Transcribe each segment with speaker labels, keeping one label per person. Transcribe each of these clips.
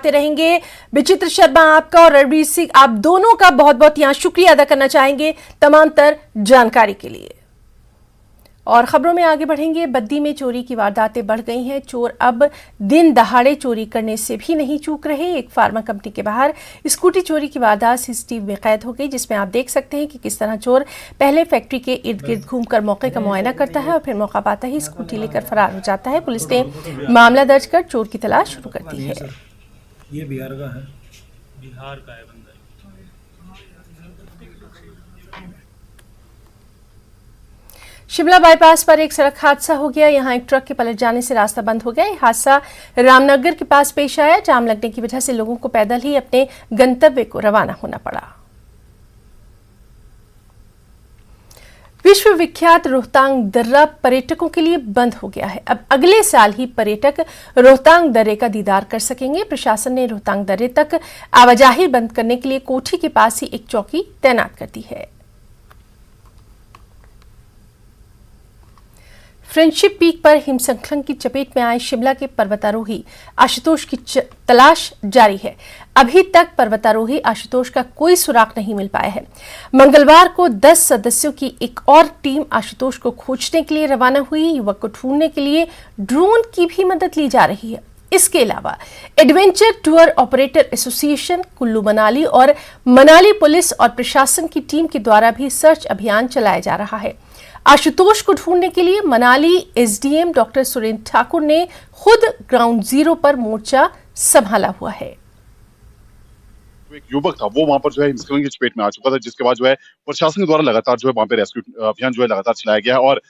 Speaker 1: रहेंगे। विचित्र शर्मा आपका और रणवीर सिंह आप दोनों का बहुत बहुत यहां शुक्रिया अदा करना चाहेंगे तमाम तर जानकारी के लिए। और खबरों में आगे बढ़ेंगे। बद्दी में चोरी की वारदातें बढ़ गई हैं। चोर अब दिन दहाड़े चोरी करने से भी नहीं चूक रहे। एक फार्मा कंपनी के बाहर स्कूटी चोरी की वारदात सीसीटीवी में कैद हो गई, जिसमें आप देख सकते हैं कि किस तरह चोर पहले फैक्ट्री के इर्द गिर्द घूमकर मौके का मुआयना करता है और फिर मौका पाता ही स्कूटी लेकर फरार हो जाता है। पुलिस ने मामला दर्ज कर चोर की तलाश शुरू कर दी है।
Speaker 2: ये बिहार का है,
Speaker 3: बंदा।
Speaker 1: शिमला बाईपास पर एक सड़क हादसा हो गया। यहां एक ट्रक के पलट जाने से रास्ता बंद हो गया। यह हादसा रामनगर के पास पेश आया। जाम लगने की वजह से लोगों को पैदल ही अपने गंतव्य को रवाना होना पड़ा। विश्व विख्यात रोहतांग दर्रा पर्यटकों के लिए बंद हो गया है। अब अगले साल ही पर्यटक रोहतांग दर्रे का दीदार कर सकेंगे। प्रशासन ने रोहतांग दर्रे तक आवाजाही बंद करने के लिए कोठी के पास ही एक चौकी तैनात कर दी है। फ्रेंडशिप पीक पर हिमस्खलन की चपेट में आए शिमला के पर्वतारोही आशुतोष की तलाश जारी है। अभी तक पर्वतारोही आशुतोष का कोई सुराग नहीं मिल पाया है। मंगलवार को 10 सदस्यों की एक और टीम आशुतोष को खोजने के लिए रवाना हुई। युवक को ढूंढने के लिए ड्रोन की भी मदद ली जा रही है। इसके अलावा adventure tour operator association, Kullu Manali और मनाली पुलिस और प्रशासन की टीम के द्वारा भी सर्च अभियान चलाया जा रहा है। आशुतोष को ढूंढने के लिए मनाली एसडीएम डॉक्टर सुरेंद्र ठाकुर ने खुद ग्राउंड जीरो पर मोर्चा संभाला हुआ है।
Speaker 4: एक युवक था, वो वहां पर जो है हिमस्खलन की चपेट में आ चुका था, जिसके बाद जो है प्रशासन के द्वारा लगातार जो है वहां पे रेस्क्यू अभियान जो है लगातार चलाया गया है और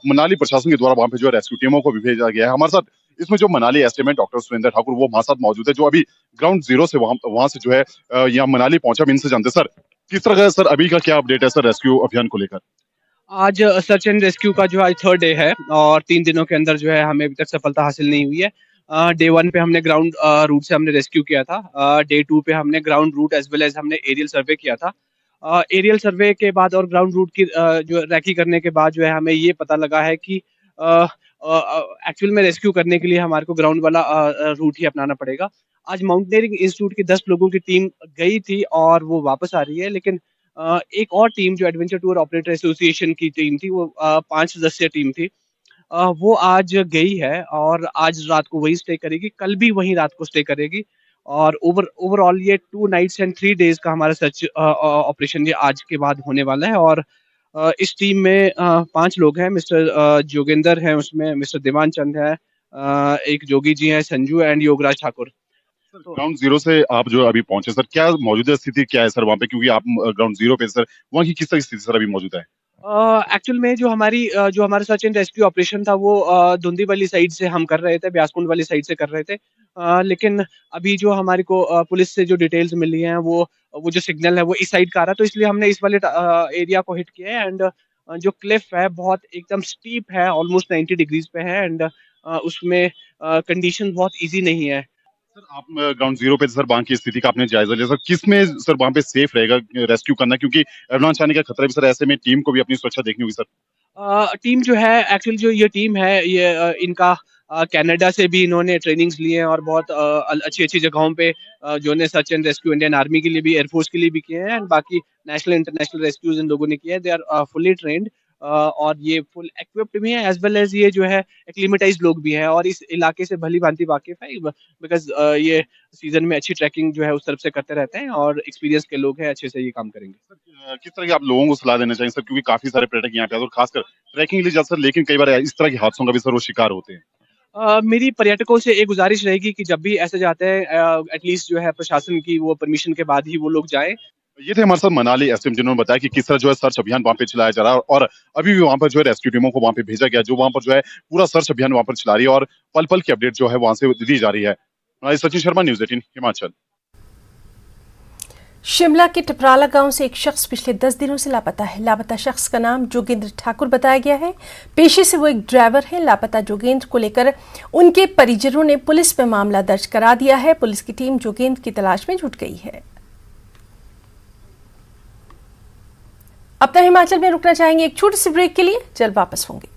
Speaker 4: मनाली प्रशासन के द्वारा वहां पे जो है रेस्क्यू टीमों को भी भेजा गया है। हमारे साथ इसमें जो मनाली एसडीएम डॉक्टर सुरेंद्र ठाकुर वो हमारे साथ मौजूद है, जो अभी ग्राउंड जीरो से वहां से जो है यहाँ मनाली पहुंचा। हम इनसे जानते सर किस तरह का सर अभी का क्या अपडेट है सर रेस्क्यू अभियान को लेकर।
Speaker 5: आज सर्च एंड रेस्क्यू का जो आज 3rd डे है और 3 दिनों के अंदर जो है हमें अभी तक सफलता हासिल नहीं हुई है। डे 1 पे हमने ग्राउंड रूट से हमने रेस्क्यू किया था। डे 2 पे हमने ground route as well as हमने एरियल सर्वे किया था। एरियल सर्वे के बाद और ग्राउंड रूट की जो रैकी करने के बाद जो है हमें ये पता लगा है कि एक्चुअल में रेस्क्यू करने के लिए हमारे को ग्राउंड वाला रूट ही अपनाना पड़ेगा। आज माउंटेनियरिंग इंस्टीट्यूट की 10 लोगों की टीम गई थी और वो वापस आ रही है, लेकिन एक और टीम जो एडवेंचर टूर ऑपरेटर एसोसिएशन की टीम थी, वो 5 सदस्यीय टीम थी, वो आज गई है और आज रात को वही स्टे करेगी, कल भी वहीं रात को स्टे करेगी और ओवरऑल ये 2 नाइट्स एंड 3 डेज का हमारा सर्च ऑपरेशन ये आज के बाद होने वाला है। और इस टीम में 5 लोग हैं। मिस्टर जोगेंद्र हैं उसमें, मिस्टर देवान चंद है, एक जोगी जी हैं, Sanju and Yograj Thakur.
Speaker 4: Ground zero से आप जो अभी पहुंचे सर, क्या मौजूदा स्थिति क्या है सर वहाँ पे, क्योंकि आप ग्राउंड जीरो पे सर वहाँ की किस तरह की स्थिति सर अभी मौजूद है।
Speaker 5: एक्चुअल में जो हमारा सर्च एंड रेस्क्यू ऑपरेशन था वो धुंधी वाली साइड से हम कर रहे थे, ब्यासकुंड वाली साइड से कर रहे थे, लेकिन अभी जो हमारे को पुलिस से जो डिटेल्स मिली हैं वो जो सिग्नल है वो इस साइड का आ रहा है, तो इसलिए हमने इस वाले एरिया को हिट किया है। एंड जो क्लिफ है बहुत एकदम स्टीप है, ऑलमोस्ट 90 डिग्रीज पे है एंड उसमें कंडीशन बहुत ईजी नहीं है।
Speaker 4: सर आप ग्राउंड जीरो पे सर वहाँ की स्थिति का आपने जायजा लिया सर, किसमें सर वहाँ पे सेफ रहेगा रेस्क्यू करना, क्योंकि एवलांच आने का खतरा भी सर, ऐसे में टीम को भी अपनी सुरक्षा देखनी होगी सर।
Speaker 5: टीम जो है एक्चुअली जो ये टीम है ये इनका कनाडा से भी इन्होंने ट्रेनिंग्स लिए हैं और बहुत अच्छी अच्छी जगहों पे जो ने search and rescue Indian army के लिए भी, एयरफोर्स के लिए भी किए हैं एंड बाकी नेशनल इंटरनेशनल रेस्क्यूज इन लोगों ने किए हैं। दे आर फुली ट्रेंड और ये फुल इक्विप्ड भी हैं, एज वेल एज ये जो है एक्लिमेटाइज लोग भी हैं और इस इलाके से भली भांति वाकिफ है, बिकॉज ये सीजन में अच्छी ट्रैकिंग जो है उस तरफ से करते रहते हैं और एक्सपीरियंस के लोग हैं, अच्छे से ये काम करेंगे।
Speaker 4: सर किस तरह की आप लोगों को सलाह देना चाहिए सर, क्योंकि काफी सारे पर्यटक यहाँ पे आते हैं और खासकर ट्रैकिंग के लिए जाते सर, लेकिन कई बार इस तरह के हादसों का भी सर वो शिकार होते हैं।
Speaker 5: मेरी पर्यटकों से एक गुजारिश रहेगी कि जब भी ऐसे जाते हैं एटलीस्ट जो है प्रशासन की वो परमिशन के बाद ही वो लोग जाएं।
Speaker 4: ये थे हमारे साथ मनाली एसडीएम, जिन्होंने बताया कि किस तरह जो है सर्च अभियान वहाँ पे चलाया जा रहा है और अभी भी वहाँ पर जो है रेस्क्यू टीमों को वहाँ पे भेजा गया, जो वहाँ पर जो है पूरा सर्च अभियान वहाँ पर चला रही है और पल पल की अपडेट जो है वहाँ से दी जा रही है। सचिन शर्मा, न्यूज़ 18 हिमाचल।
Speaker 1: शिमला के टपराला गांव से एक शख्स पिछले 10 दिनों से लापता है। लापता शख्स का नाम जोगेंद्र ठाकुर बताया गया है। पेशे से वो एक ड्राइवर है। लापता जोगेंद्र को लेकर उनके परिजनों ने पुलिस में मामला दर्ज करा दिया है। पुलिस की टीम जोगेंद्र की तलाश में जुट गई है। अपना हिमाचल में रुकना चाहेंगे एक छोटे से ब्रेक के लिए, जल्द वापस होंगे।